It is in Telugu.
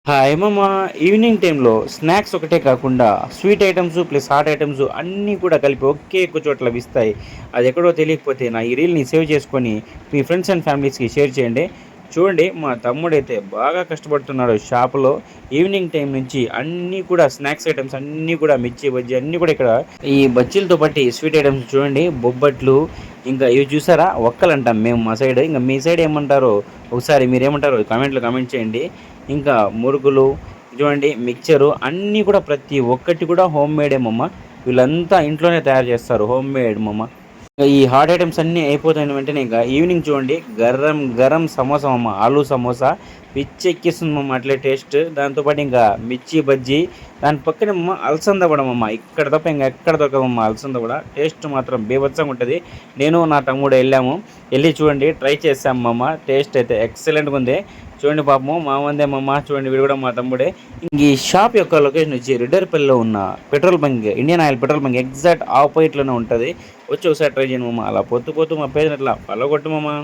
హాయ్ మామ. ఈవినింగ్ టైంలో స్నాక్స్ ఒకటే కాకుండా sweet items plus hot items అన్నీ కూడా కలిపి ఒకే ఒక్క చోట లభిస్తాయి. అది ఎక్కడో తెలియకపోతే నా ఈ రీల్ని సేవ్ చేసుకొని మీ ఫ్రెండ్స్ అండ్ ఫ్యామిలీస్కి షేర్ చేయండి. చూడండి, మా తమ్ముడైతే బాగా కష్టపడుతున్నాడు షాపులో. ఈవినింగ్ టైం నుంచి అన్నీ కూడా స్నాక్స్ ఐటమ్స్ అన్నీ కూడా మిర్చి బజ్జీ అన్నీ కూడా ఇక్కడ ఈ బజ్జీలతో పాటు స్వీట్ ఐటమ్స్ చూడండి, బొబ్బట్లు, ఇంకా ఇవి చూసారా ఒక్కలు అంటాం మేము మా సైడ్. ఇంకా మీ సైడ్ ఏమంటారో ఒకసారి మీరేమంటారో కామెంట్లో కామెంట్ చేయండి. ఇంకా మురుకులు చూడండి, మిక్చరు అన్నీ కూడా ప్రతి ఒక్కటి కూడా హోమ్ మేడే మమ్మ. వీళ్ళంతా ఇంట్లోనే తయారు చేస్తారు, హోమ్ మేడ్ మమ్మ. ఈ హాట్ ఐటమ్స్ అన్నీ అయిపోతాయిన వెంటనే ఇంకా ఈవినింగ్ చూడండి, గరం గరం సమోసా మమ్మ, ఆలూ సమోసా పిచ్చెక్కిస్తుంది మమ్మ, అట్లే టేస్ట్. దాంతోపాటు ఇంకా మిర్చి బజ్జీ, దాని పక్కన మమ్మ అలసంద కూడా మమ్మ. ఇక్కడ తప్ప ఇంకా ఎక్కడ దొరకదమ్మ అలసంద కూడా. టేస్ట్ మాత్రం బీభత్సంగా ఉంటుంది. నేను నా తమ్ముడు వెళ్ళి చూడండి, ట్రై చేసాం మమ్మ. టేస్ట్ అయితే ఎక్సలెంట్గా ఉంది. చూడండి పాపము మా మందే మమ్మ, చూడండి వీడు కూడా మా తమ్ముడే. ఈ షాప్ యొక్క లొకేషన్ వచ్చి రెడ్డర్పల్లిలో ఉన్న petrol bunk, Indian oil petrol bunk exact ఆపోజిట్లోనే ఉంటుంది. వచ్చి ఒకసారి ట్రై చేయండి మమ్మ. అలా పొత్తు మా పేరు అట్లా ఫాలో కొట్టు మమ్మ.